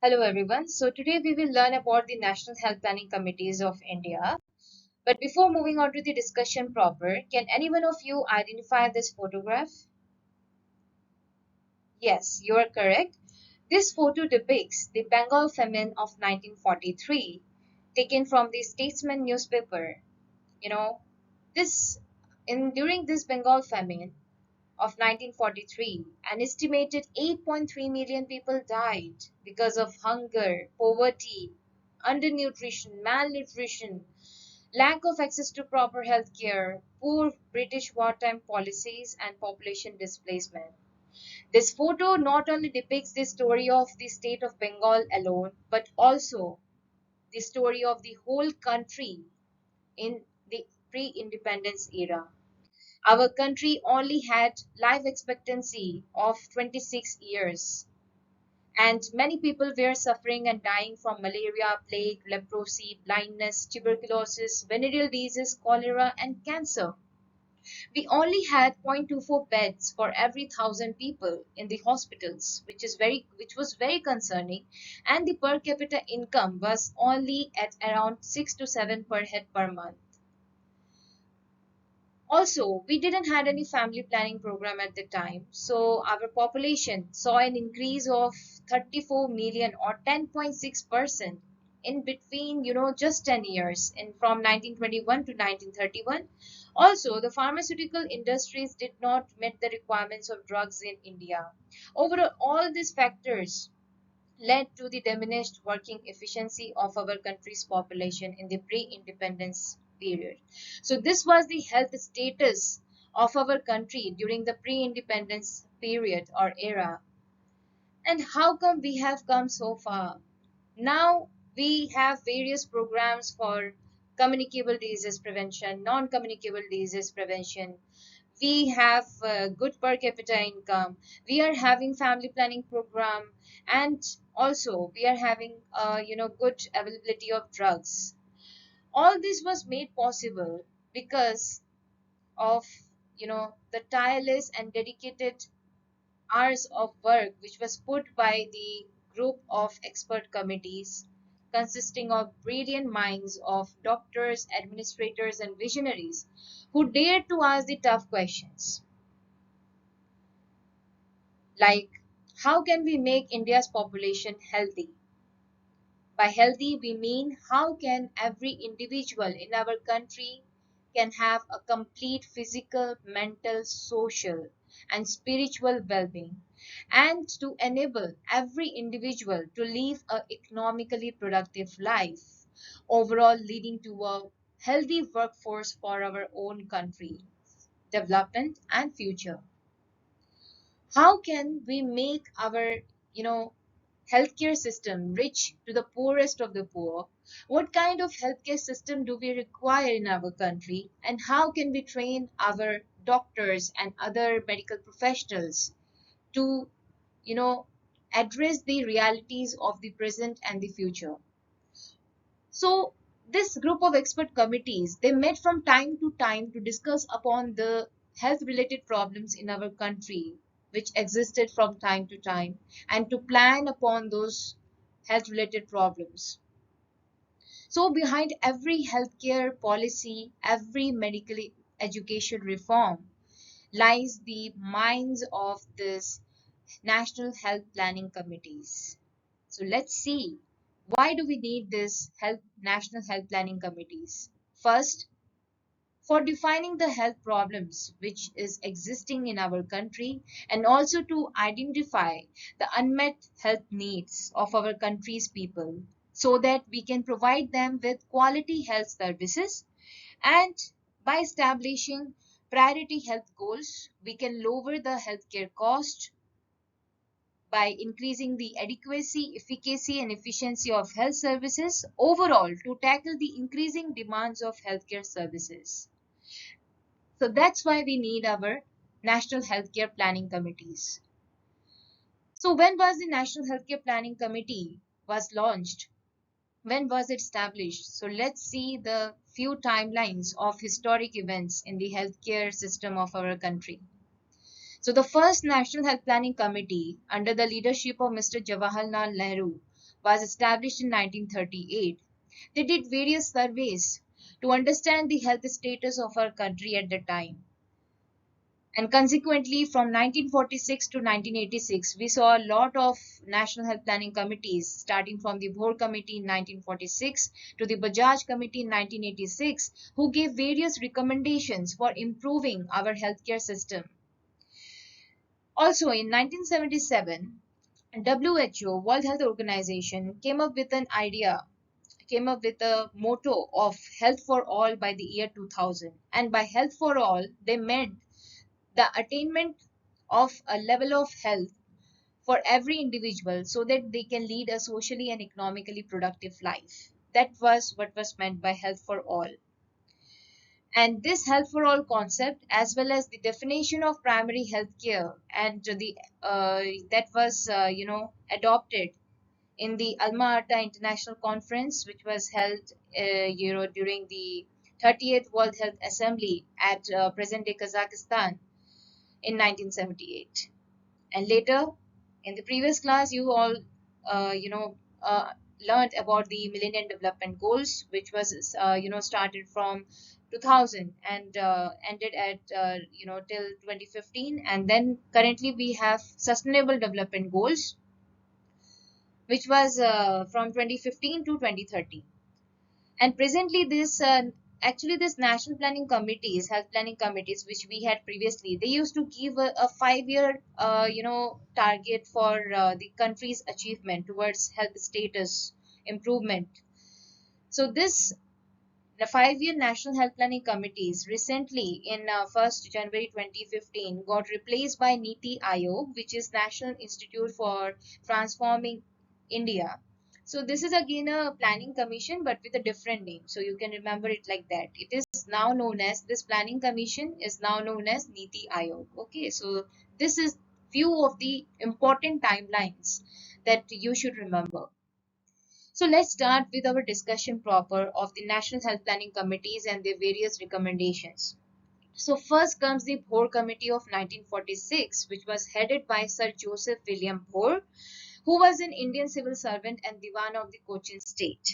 Hello everyone. So today we will learn about the National Health Planning Committees of India. But before moving on to the discussion proper, can any one of you identify this photograph? Yes, you are correct. This photo depicts the Bengal famine of 1943, taken from the Statesman newspaper. You know, this during this Bengal famine of 1943, an estimated 8.3 million people died because of hunger, poverty, undernutrition, malnutrition, lack of access to proper health care, poor British wartime policies, and population displacement. This photo not only depicts the story of the state of Bengal alone, but also the story of the whole country in the pre independence era. Our country only had life expectancy of 26 years, and many people were suffering and dying from malaria, plague, leprosy, blindness, tuberculosis, venereal disease, cholera, and cancer. We only had 0.24 beds for every 1,000 people in the hospitals, which was very concerning, and the per capita income was only at around 6 to 7 per head per month. Also, we didn't had any family planning program at the time, so our population saw an increase of 34 million or 10.6% in between, just 10 years in from 1921 to 1931. Also, the pharmaceutical industries did not meet the requirements of drugs in India. Overall, all these factors led to the diminished working efficiency of our country's population in the pre-independence period. So this was the health status of our country during the pre-independence period or era. And how come we have come so far? Now we have various programs for communicable disease prevention, non-communicable disease prevention. We have good per capita income. We are having family planning program, and also we are having good availability of drugs. All this was made possible because of the tireless and dedicated hours of work which was put by the group of expert committees consisting of brilliant minds of doctors, administrators, and visionaries who dared to ask the tough questions like how can we make India's population healthy? By healthy, we mean how can every individual in our country can have a complete physical, mental, social, and spiritual well-being, and to enable every individual to live a economically productive life, overall leading to a healthy workforce for our own country, development and future. How can we make our, you know, healthcare system rich to the poorest of the poor? What kind of healthcare system do we require in our country? And how can we train our doctors and other medical professionals to, you know, address the realities of the present and the future? So this group of expert committees, they met from time to time to discuss upon the health related problems in our country which existed from time to time and to plan upon those health related problems. So behind every healthcare policy, every medical education reform lies the minds of this national health planning committees. So let's see, why do we need this national health planning committees? First, for defining the health problems which is existing in our country and also to identify the unmet health needs of our country's people so that we can provide them with quality health services, and by establishing priority health goals we can lower the healthcare cost by increasing the adequacy, efficacy, and efficiency of health services overall to tackle the increasing demands of healthcare services. So that's why we need our National Healthcare Planning Committees. So when was the National Healthcare Planning Committee was launched? When was it established? So let's see the few timelines of historic events in the healthcare system of our country. So the first National Health Planning Committee under the leadership of Mr. Jawaharlal Nehru was established in 1938. They did various surveys to understand the health status of our country at the time. And consequently, from 1946 to 1986, we saw a lot of national health planning committees, starting from the Bhore committee in 1946 to the Bajaj committee in 1986, who gave various recommendations for improving our healthcare system. Also, in 1977, WHO, World Health Organization, came up with a motto of health for all by the year 2000. And by health for all, they meant the attainment of a level of health for every individual so that they can lead a socially and economically productive life. That was what was meant by health for all. And this health for all concept, as well as the definition of primary health care, and the that was adopted in the Alma Ata International Conference, which was held during the 30th World Health Assembly at present-day Kazakhstan in 1978. And later, in the previous class, you all, learned about the Millennium Development Goals, which was, started from 2000 and ended at, till 2015. And then currently we have Sustainable Development Goals, which was from 2015 to 2030. And presently, this national planning committees, health planning committees, which we had previously, they used to give a 5-year, target for the country's achievement towards health status improvement. So this the 5-year National Health Planning Committees recently in 1st January 2015 got replaced by Niti Aayog, which is National Institute for Transforming India. So this is again a planning commission but with a different name. So you can remember it like that. It is now known as, this planning commission is now known as Niti Aayog. Okay, so this is few of the important timelines that you should remember. So let's start with our discussion proper of the National Health Planning Committees and their various recommendations. So first comes the Bhore Committee of 1946, which was headed by Sir Joseph William Bhore, who was an Indian civil servant and Diwan of the Cochin state.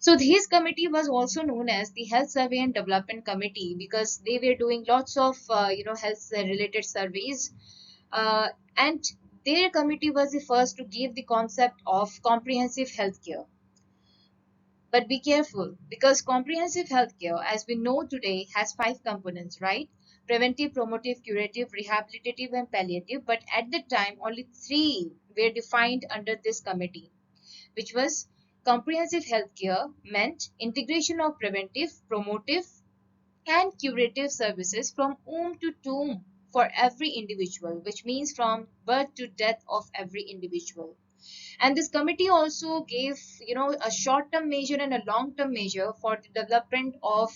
So his committee was also known as the Health Survey and Development Committee because they were doing lots of health related surveys, and their committee was the first to give the concept of comprehensive health care. But be careful because comprehensive healthcare, as we know today, has 5 components, right? Preventive, promotive, curative, rehabilitative, and palliative. But at the time, only 3 were defined under this committee, which was comprehensive healthcare meant integration of preventive, promotive, and curative services from womb to tomb for every individual, which means from birth to death of every individual. And this committee also gave a short term measure and a long term measure for the development of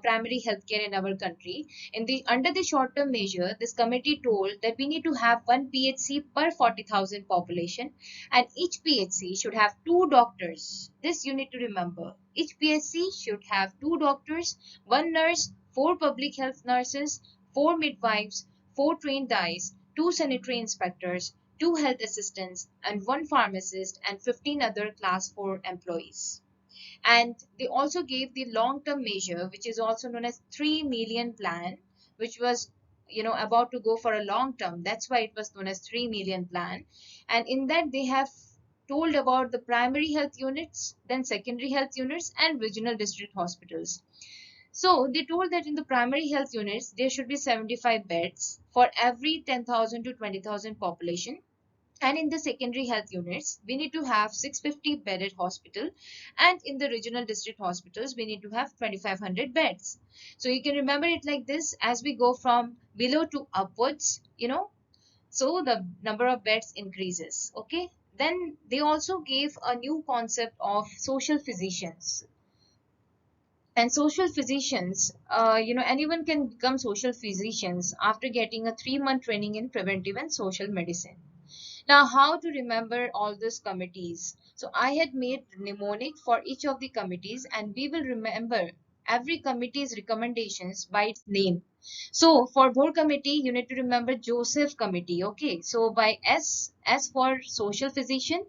primary healthcare in our country. In the under the short term measure, this committee told that we need to have 1 PHC per 40,000 population, and each PHC should have 2 doctors. This you need to remember. Each PHC should have 2 doctors, 1 nurse, 4 public health nurses, 4 midwives, 4 trained dyes, 2 sanitary inspectors, 2 health assistants, and 1 pharmacist, and 15 other class 4 employees. And they also gave the long term measure, which is also known as 3 million plan, which was about to go for a long term. That's why it was known as 3 million plan. And in that they have told about the primary health units, then secondary health units, and regional district hospitals. So they told that in the primary health units there should be 75 beds for every 10,000 to 20,000 population, and in the secondary health units we need to have 650 bedded hospital, and in the regional district hospitals we need to have 2,500 beds. So you can remember it like this as we go from below to upwards, so the number of beds increases. Okay, then they also gave a new concept of social physicians. And social physicians, anyone can become social physicians after getting a 3-month training in preventive and social medicine. Now, how to remember all these committees? So I had made mnemonic for each of the committees, and we will remember every committee's recommendations by its name. So for board committee, you need to remember Joseph committee. Okay, so by S for social physician,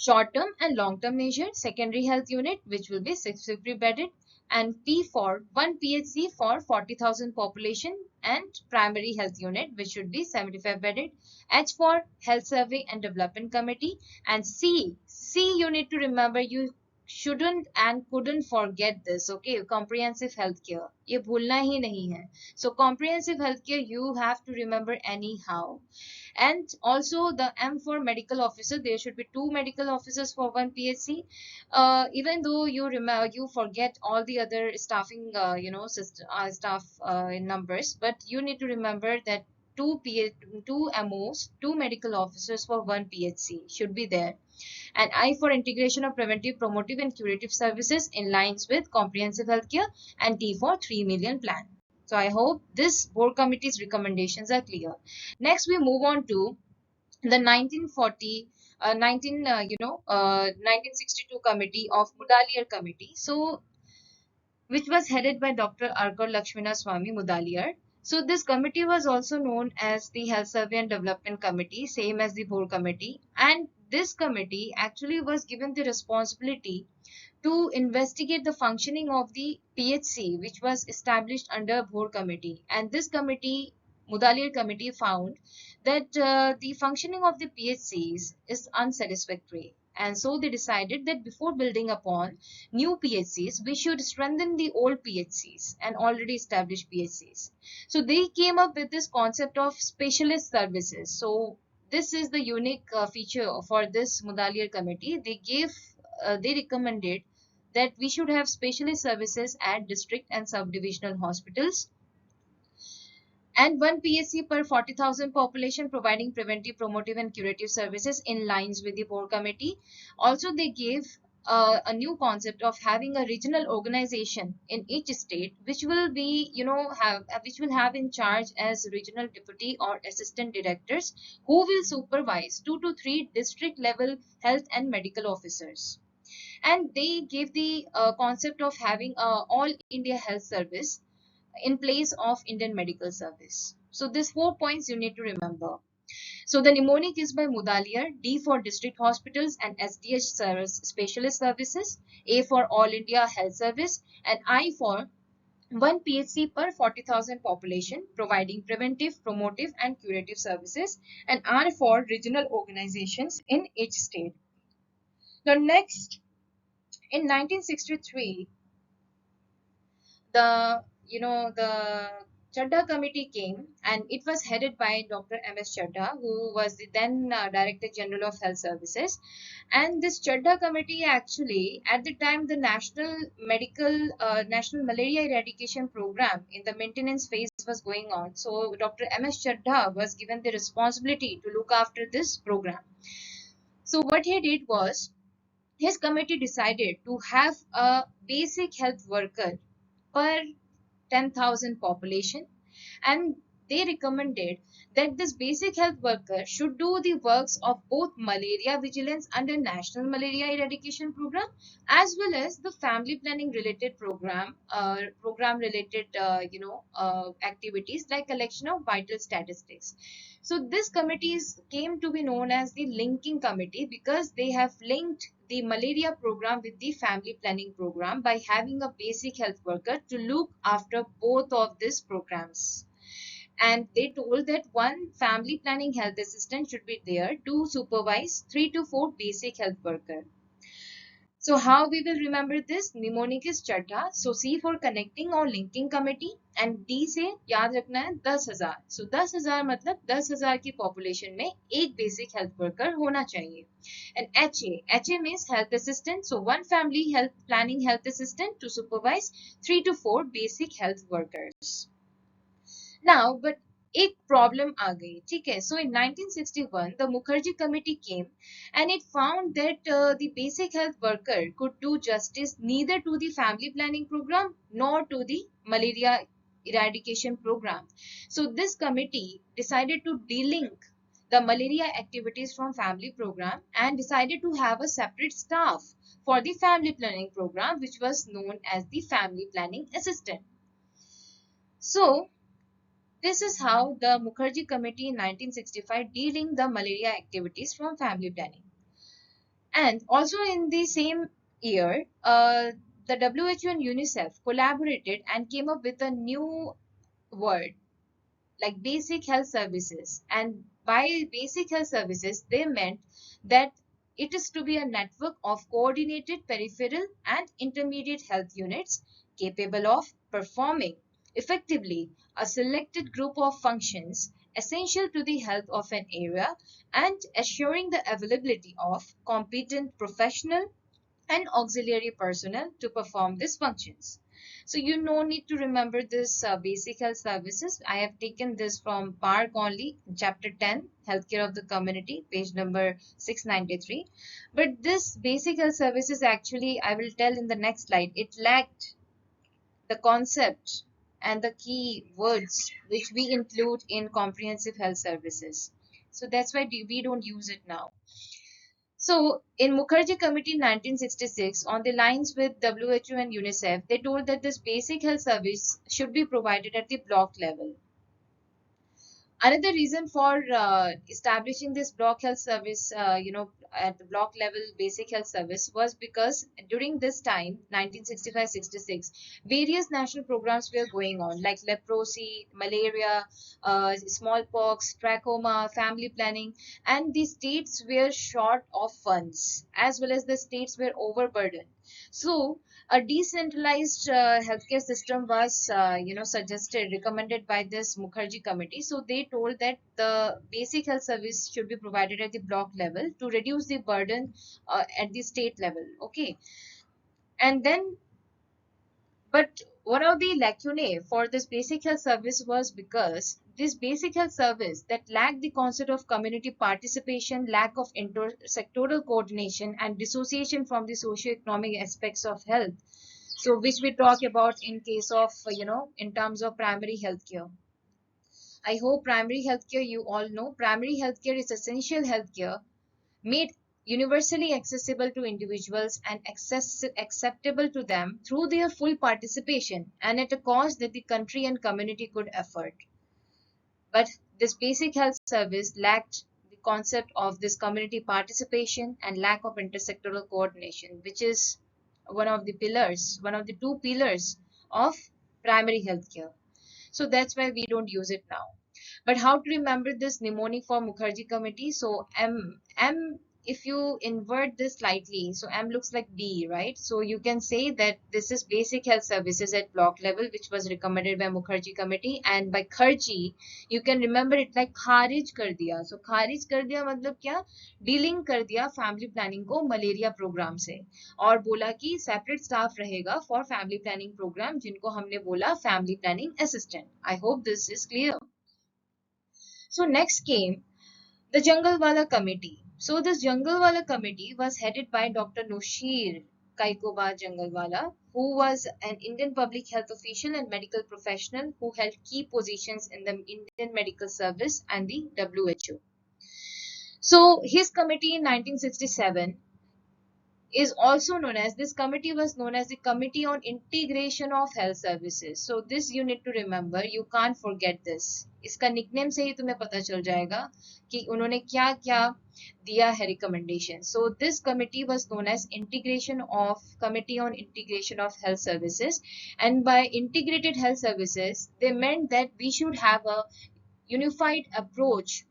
Short term and long term measure, secondary health unit, which will be 650 bedded, and P for 1 PHC for 40,000 population, and primary health unit, which should be 75 bedded. H for health survey and development committee, and C you need to remember, you shouldn't and couldn't forget this, okay? Comprehensive healthcare, ये भूलना ही नहीं है. So comprehensive healthcare you have to remember anyhow. And also the M for medical officer, there should be two medical officers for one PHC. Even though you remember, you forget all the other staffing, staff numbers, but you need to remember that two MOs, two medical officers for one PHC should be there. And I for integration of preventive, promotive, and curative services in lines with comprehensive healthcare, and T for 3 million plan. So I hope this board committee's recommendations are clear. Next, we move on to the 1962 committee of Mudaliar committee. So which was headed by Dr. Arkar Lakshmana Swamy Mudaliar. So this committee was also known as the Health Survey and Development Committee, same as the Bhore committee. And this committee actually was given the responsibility to investigate the functioning of the PHC, which was established under Bhore committee. And this committee, Mudaliar committee, found that the functioning of the PHCs is unsatisfactory. And so they decided that before building upon new PHCs, we should strengthen the old PHCs and already established PHCs. So they came up with this concept of specialist services. So this is the unique feature for this Mudaliar committee. They recommended that we should have specialist services at district and subdivisional hospitals, and one PSC per 40,000 population, providing preventive, promotive, and curative services in lines with the Bhore committee. Also, they gave a new concept of having a regional organization in each state, which will be, which will have in charge as regional deputy or assistant directors, who will supervise 2 to 3 district level health and medical officers. And they gave the concept of having a all India health service in place of Indian medical service. So these 4 points you need to remember. So the mnemonic is by Mudaliar: D for district hospitals and SDH specialist services, A for all India health service, and I for one PHC per 40,000 population, providing preventive, promotive, and curative services, and R for regional organizations in each state. Now next, in 1963, the Chadha committee came, and it was headed by Dr. M.S. Chadha, who was the then Director General of Health Services. And this Chadha committee, actually, at the time, the National Malaria Eradication Program in the maintenance phase was going on. So Dr. M.S. Chadha was given the responsibility to look after this program. So what he did was, his committee decided to have a basic health worker per 10,000 population, and they recommended that this basic health worker should do the works of both malaria vigilance under National Malaria Eradication Program, as well as the family planning related program related activities like collection of vital statistics. So this committees came to be known as the linking committee, because they have linked the malaria program with the family planning program by having a basic health worker to look after both of these programs. And they told that one family planning health assistant should be there to supervise 3 to 4 basic health workers. So how we will remember this? Mnemonic is Chadha. So C for connecting or linking committee, and D से याद रखना है 10,000. So 10,000 मतलब 10,000 की population में एक basic health worker होना चाहिए. And HA means health assistant. So one family health planning health assistant to supervise 3 to 4 basic health workers. Now, but एक प्रॉब्लम आ गई, ठीक है. So in 1961 the Mukherjee committee came, and it found that the basic health worker could do justice neither to the family planning program nor to the malaria eradication program. So this committee decided to delink the malaria activities from family program and decided to have a separate staff for the family planning program, which was known as the family planning assistant. So this is how the Mukherjee Committee in 1965 delinked the malaria activities from family planning. And also in the same year, the WHO and UNICEF collaborated and came up with a new word like basic health services. And by basic health services, they meant that it is to be a network of coordinated peripheral and intermediate health units capable of performing effectively a selected group of functions essential to the health of an area and assuring the availability of competent professional and auxiliary personnel to perform these functions. So you no need to remember this basic health services. I have taken this from Park only, chapter 10, Healthcare of the Community, page number 693. But this basic health services actually, I will tell in the next slide, it lacked the concept and the key words which we include in comprehensive health services. So that's why we don't use it now. So, in Mukherjee Committee 1966, on the lines with WHO and UNICEF, they told that this basic health service should be provided at the block level. Another reason for establishing this block health service, at the block level basic health service was because during this time, 1965-66, various national programs were going on like leprosy, malaria, smallpox, trachoma, family planning, and the states were short of funds as well as the states were overburdened. So, a decentralized healthcare system was suggested, recommended by this Mukherjee committee. So they told that the basic health service should be provided at the block level to reduce the burden at the state level. Okay. And then, but one of the lacunae for this basic health service was because this basic health service that lacked the concept of community participation, lack of intersectoral coordination, and dissociation from the socio-economic aspects of health, so which we talk about in case of in terms of primary healthcare. I hope primary healthcare, you all know primary healthcare is essential healthcare made universally accessible to individuals and acceptable to them through their full participation and at a cost that the country and community could afford. But this basic health service lacked the concept of this community participation and lack of intersectoral coordination, which is one of the two pillars of primary healthcare. So that's why we don't use it now. But how to remember this mnemonic for Mukherjee committee? So M, if you invert this slightly, so M looks like B, right? So you can say that this is basic health services at block level, which was recommended by Mukherjee committee, and by Kharji, you can remember it like खारिज कर दिया. So खारिज कर दिया मतलब क्या? Dealing कर दिया फैमिली प्लानिंग को मलेरिया प्रोग्राम से और बोला कि सेपरेट स्टाफ रहेगा फॉर फैमिली प्लानिंग प्रोग्राम जिनको हमने बोला family planning assistant. I hope this is clear. So next came the Jangalwala Committee. So this Jangalwala Committee was headed by Dr. Noshir Kaikoba Jangalwala, who was an Indian public health official and medical professional who held key positions in the Indian Medical Service and the WHO. So his committee in 1967 is also known as, this committee was known as the Committee on Integration of Health Services. So this you need to remember, you can't forget this. इसका nickname से ही तुम्हें पता चल जाएगा कि उन्होंने क्या क्या दिया है recommendation. So this committee was known as Committee on Integration of Health Services, and by integrated health services they meant that we should have a unified approach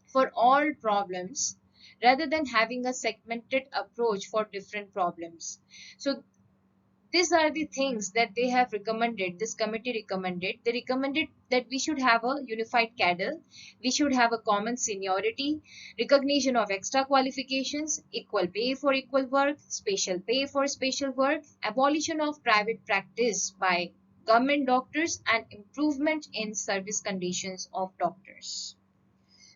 for all problems rather than having a segmented approach for different problems. So these are the things that they have recommended, this committee recommended. They recommended that we should have a unified cadre, we should have a common seniority, recognition of extra qualifications, equal pay for equal work, special pay for special work, abolition of private practice by government doctors, and improvement in service conditions of doctors.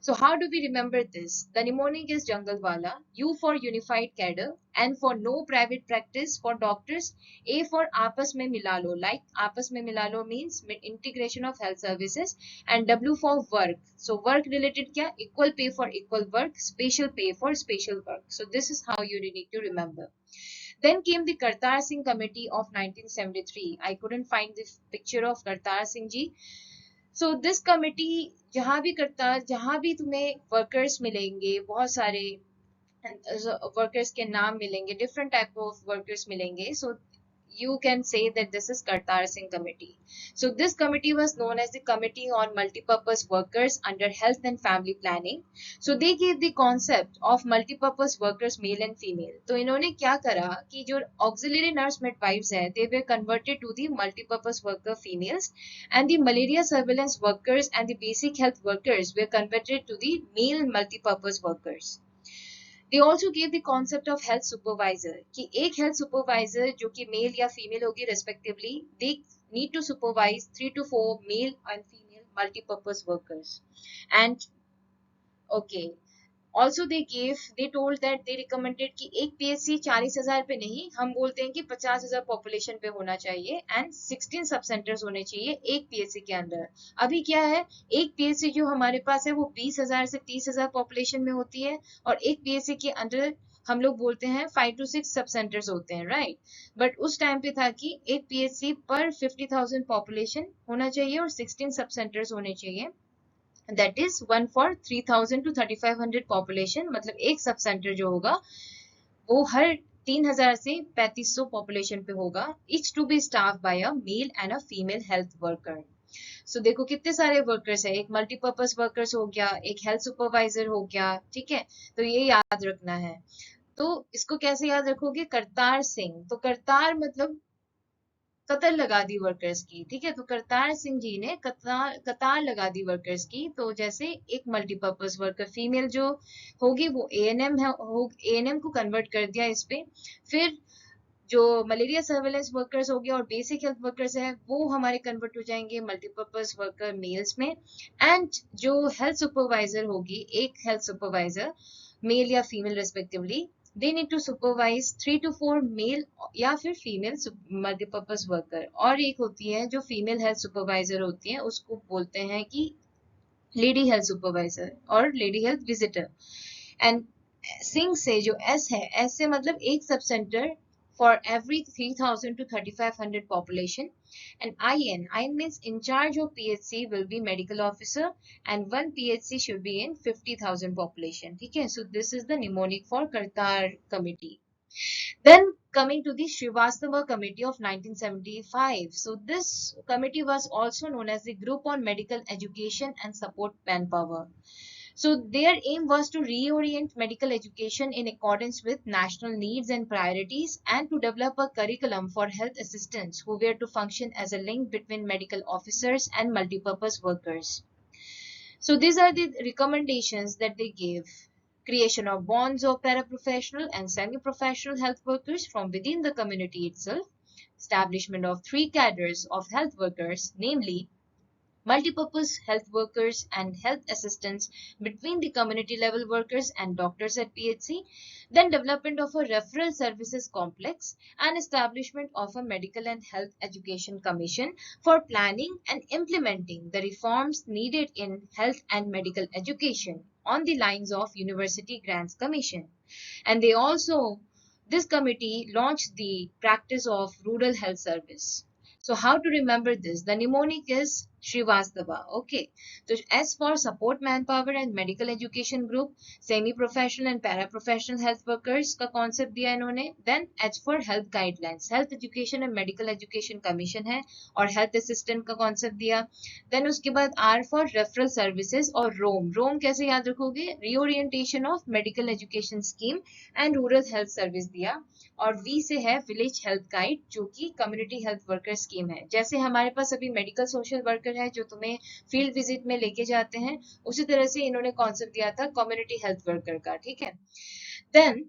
So how do we remember this? The mnemonic is Jangalwala, U for unified cadre, N for no private practice for doctors, A for Aapas mein milalo, like Aapas mein milalo means integration of health services, and W for work. So work related kya? Equal pay for equal work, special pay for special work. So this is how you need to remember. Then came the Kartar Singh Committee of 1973. I couldn't find the picture of Kartar Singh ji. So this committee जहाँ भी तुम्हें workers मिलेंगे बहुत सारे workers के नाम मिलेंगे, different type of workers मिलेंगे. सो you can say that this is Kartar Singh Committee. So this committee was known as the Committee on Multipurpose Workers under Health and Family Planning. So they gave the concept of multipurpose workers male and female. तो इन्होंने क्या करा कि जो auxiliary nurse midwives है, they were converted to the multipurpose worker females, and the malaria surveillance workers and the basic health workers were converted to the male multipurpose workers. They also gave the concept of health supervisor कि एक health supervisor जो कि male या female होगी respectively, they need to supervise 3 to 4 male and female multipurpose workers. And okay, also they told that they recommended कि एक PHC 40,000 पे नहीं, हम बोलते हैं कि 50,000 पॉपुलेशन पे होना चाहिए, एंड 16 सब सेंटर्स होने चाहिए एक PHC के अंदर. अभी क्या है, एक PHC जो हमारे पास है वो 20,000 से 30,000 पॉपुलेशन में होती है, और एक PHC के अंदर हम लोग बोलते हैं 5 to 6 सब सेंटर्स होते हैं, राइट. बट उस टाइम पे था कि एक PHC पर 50,000 पॉपुलेशन होना चाहिए और 16 सब सेंटर्स होने चाहिए. That is 1 for 3,000 to 3,500 population. मतलब एक सब सेंटर जो होगा वो हर 3,000 से 3,500 पॉपुलेशन पे होगा. Each to be staff by a male and a female health worker. So देखो कितने सारे वर्कर्स है, एक मल्टीपर्पज वर्कर्स हो गया, एक हेल्थ सुपरवाइजर हो गया, ठीक है. तो ये याद रखना है. तो इसको कैसे याद रखोगे, करतार सिंह. तो करतार मतलब कतर लगा दी वर्कर्स की, ठीक है. तो करतार सिंह जी ने कतार लगा दी वर्कर्स की. तो जैसे एक मल्टीपर्पज वर्कर फीमेल जो होगी वो एएनएम है, एएनएम को कन्वर्ट कर दिया इस पे. फिर जो मलेरिया सर्वेलेंस वर्कर्स हो गया और बेसिक हेल्थ वर्कर्स है वो हमारे कन्वर्ट हो जाएंगे मल्टीपर्पज वर्कर मेल्स में. एंड जो हेल्थ सुपरवाइजर होगी, एक हेल्थ सुपरवाइजर मेल या female respectively, they need to supervise 3 to 4 male या फिर फीमेल मल्टीपर्पज वर्कर. और एक होती है जो फीमेल हेल्थ सुपरवाइजर होती है, उसको बोलते हैं कि लेडी हेल्थ सुपरवाइजर और lady health visitor. And Singh से जो एस है, एस से मतलब एक sub centre for every 3,000 to 3,500 population. And IN means in charge of PHC will be medical officer, and one PHC should be in 50,000 population. Okay, so this is the mnemonic for Kartar committee. Then coming to the Srivastava committee of 1975. So this committee was also known as the Group on Medical Education and Support Manpower. So their aim was to reorient medical education in accordance with national needs and priorities, and to develop a curriculum for health assistants who were to function as a link between medical officers and multipurpose workers. So these are the recommendations that they gave. Creation of bonds of paraprofessional and semi-professional health workers from within the community itself. Establishment of 3 cadres of health workers, namely multipurpose health workers and health assistants between the community level workers and doctors at PHC, then development of a referral services complex, and establishment of a medical and health education commission for planning and implementing the reforms needed in health and medical education on the lines of University Grants Commission. And they also, this committee launched the practice of rural health service. So how to remember this? The mnemonic is Srivastava. Okay. So S for support manpower and medical education group, semi-professional and para-professional health workers का concept दिया इन्होंने. Then H for health guidelines, health education and medical education commission है, और health assistant का concept दिया. Then उसके बाद R for referral services और ROM. ROM कैसे याद रखोगे? Reorientation of medical education scheme and rural health service दिया. और V से है विलेज हेल्थ गाइड, जो कि कम्युनिटी हेल्थ वर्कर स्कीम है. जैसे हमारे पास अभी मेडिकल सोशल वर्कर है जो तुम्हें फील्ड विजिट में लेके जाते हैं, उसी तरह से इन्होंने कॉन्सेप्ट दिया था कम्युनिटी हेल्थ वर्कर का, ठीक है. Then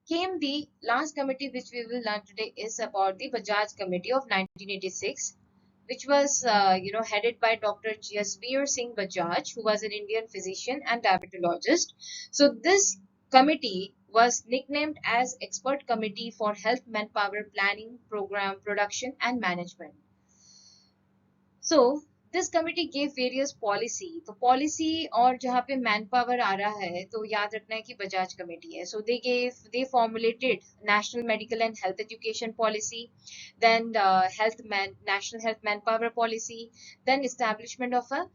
came the last committee which we will learn today is about the Bajaj committee of 1986, which was headed by Dr. Jasbir Singh Bajaj, who was an Indian physician and diabetologist. So this committee was nicknamed as Expert Committee for Health Manpower Planning, Program, Production and Management. So this committee gave various policy. तो policy और जहाँ पे manpower आ रहा है तो याद रखना है कि बजाज कमेटी है. So they formulated national medical and health education policy, then national health manpower policy, then establishment of a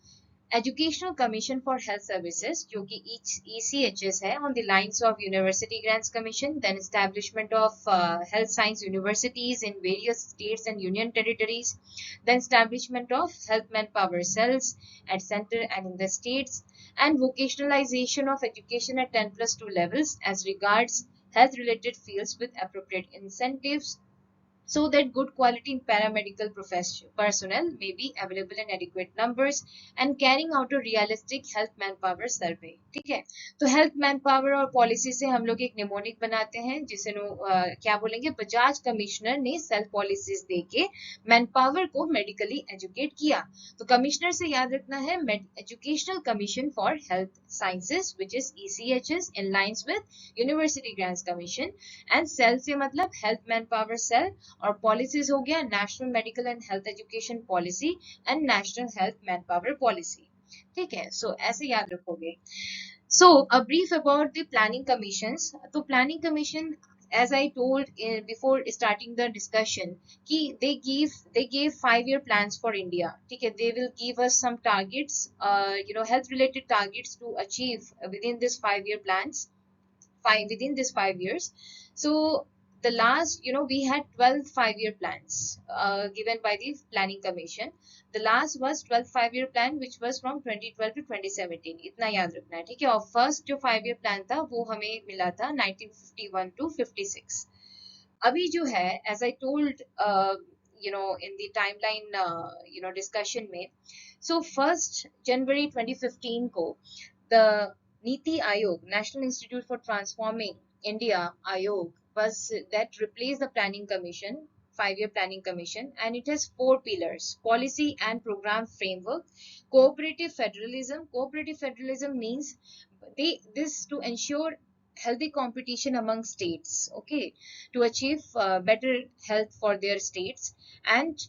educational commission for health services जो कि ECHS है, on the lines of University Grants Commission, then establishment of health science universities in various states and union territories, then establishment of health manpower cells at center and in the states, and vocationalization of education at 10+2 levels as regards health related fields with appropriate incentives so that good quality paramedical personnel may be available in adequate numbers and carrying out a realistic health manpower survey. ठीक है, तो health manpower और policy से हम लोग एक mnemonic बनाते हैं जिसे क्या बोलेंगे, बजाज कमिश्नर ने सेल्फ पॉलिसीज दे के मैनपावर को मेडिकली एजुकेट किया। तो कमिश्नर से याद रखना है educational commission for health sciences which is ECHS in lines with university grants commission, and cell से मतलब हेल्थ मैनपावर सेल, और पॉलिसीज हो गया national medical and health education policy and national health manpower policy. ठीक है, so ऐसे याद रखोगे। So a brief about the planning commissions. तो planning commission, as I told before starting the discussion, कि they gave 5 year plans for India. ठीक है, they will give us some targets, health related targets to achieve within this 5 year plans, within this 5 years. So the last, we had 12 5 year plans given by the planning commission. The last was 12 5 year plan which was from 2012 to 2017, इतना याद रखना है। ठीक है, और first जो 5 year plan था वो हमें मिला था 1951 to 56। अभी जो है, as I told in the timeline discussion में, so 1st January 2015 को the Niti Ayog, National Institute for Transforming India Ayog, was that replaced the planning commission, 5 year planning commission, and it has 4 pillars: policy and program framework, cooperative federalism. Cooperative federalism means this to ensure healthy competition among states, okay, to achieve better health for their states, and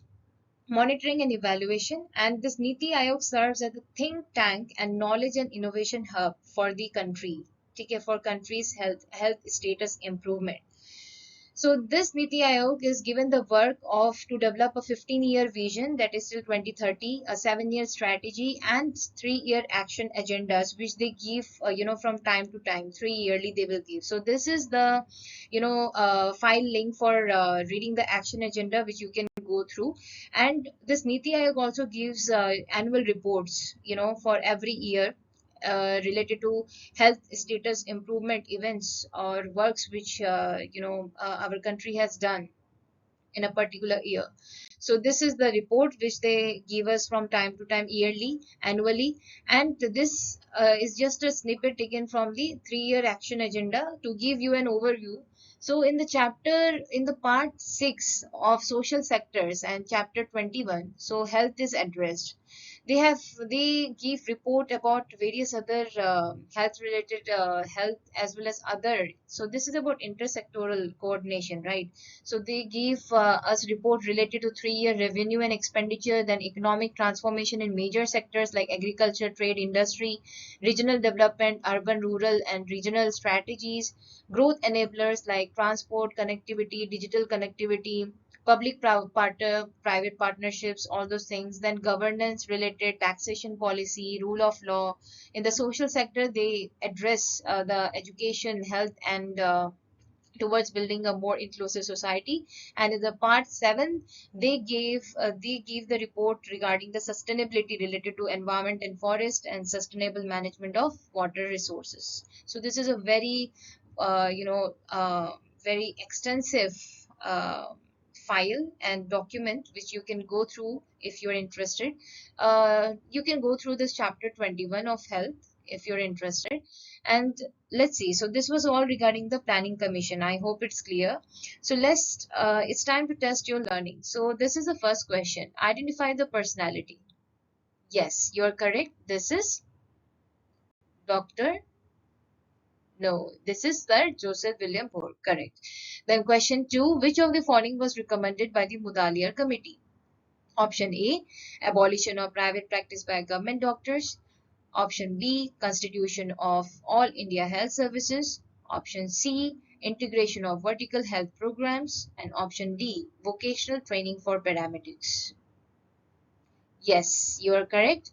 monitoring and evaluation. And this Niti Aayog serves as a think tank and knowledge and innovation hub for the country, okay, for country's health status improvement. So this Niti Aayog is given the work of to develop a 15-year vision, that is till 2030, a 7-year strategy, and 3-year action agendas, which they give, from time to time, 3 yearly they will give. So this is the, file link for reading the action agenda, which you can go through. And this Niti Aayog also gives annual reports, for every year related to health status improvement events or works which our country has done in a particular year. So this is the report which they give us from time to time, yearly, annually, and this is just a snippet taken from the 3-year action agenda to give you an overview. So in the part 6 of social sectors and chapter 21, so health is addressed. They give report about various other health related health as well as other. So this is about intersectoral coordination, right? So they give us report related to 3-year revenue and expenditure, then economic transformation in major sectors like agriculture, trade, industry, regional development, urban, rural, and regional strategies, growth enablers like transport, connectivity, digital connectivity, public private partnerships, all those things, then governance related, taxation policy, rule of law. In the social sector, they address the education, health, and towards building a more inclusive society. And in the part 7, they give the report regarding the sustainability related to environment and forest and sustainable management of water resources. So this is a very very extensive uh, file and document which you can go through if you're interested. You can go through this chapter 21 of health if you're interested. And let's see, so this was all regarding the planning commission. I hope it's clear. So it's time to test your learning. So this is the first question: identify the personality. Yes, you're correct. This is Dr. No, this is Sir Joseph William Bhore. Correct. Then question 2, which of the following was recommended by the Mudaliar Committee? Option A, abolition of private practice by government doctors. Option B, constitution of all India health services. Option C, integration of vertical health programs. And option D, vocational training for paramedics. Yes, you are correct.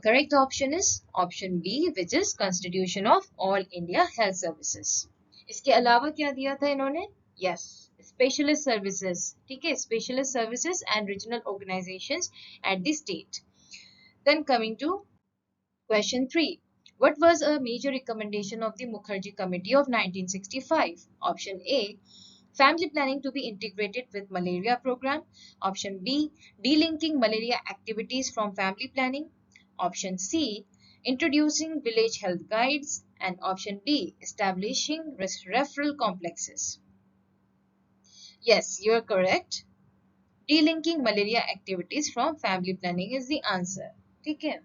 Correct option is option B, which is Constitution of All India Health Services. इसके अलावा क्या दिया था इन्होंने? Yes, specialist services. ठीक है, specialist services and regional organizations at the state. Then coming to question 3. What was a major recommendation of the Mukherjee Committee of 1965? Option A, family planning to be integrated with malaria program. Option B, delinking malaria activities from family planning. Option C, introducing village health guides. And option D, establishing referral complexes. Yes, you are correct. Delinking malaria activities from family planning is the answer. ठीक है.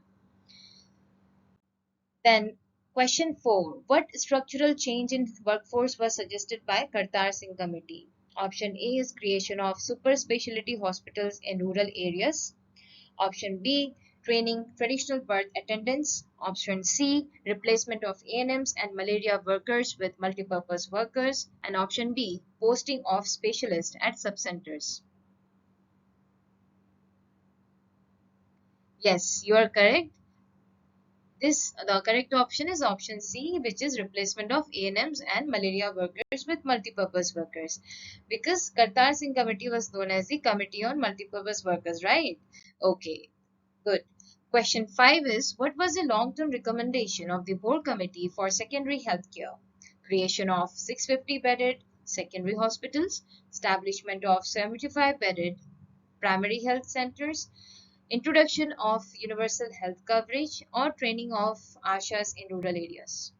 Then question 4. What structural change in workforce was suggested by Kartar Singh Committee? Option A is creation of super specialty hospitals in rural areas. Option B, training traditional birth attendants. Option C, replacement of ANMs and malaria workers with multipurpose workers. And option D, posting of specialists at subcenters. Yes, you are correct. The correct option is option C, which is replacement of ANMs and malaria workers with multipurpose workers. Because Kartar Singh Committee was known as the Committee on Multipurpose Workers, right? Okay, good. Question 5 is, what was the long-term recommendation of the Bhore Committee for secondary healthcare? Creation of 650-bedded secondary hospitals, establishment of 75-bedded primary health centers, introduction of universal health coverage, or training of ASHAs in rural areas.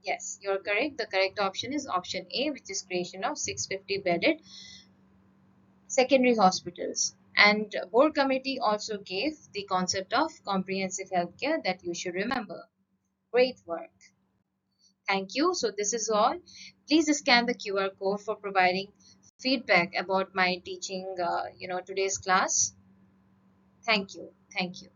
Yes, you're correct. The correct option is option A, which is creation of 650 bedded secondary hospitals. And board committee also gave the concept of comprehensive healthcare that you should remember. Great work. Thank you. So this is all. Please scan the QR code for providing feedback about my teaching, today's class. Thank you. Thank you.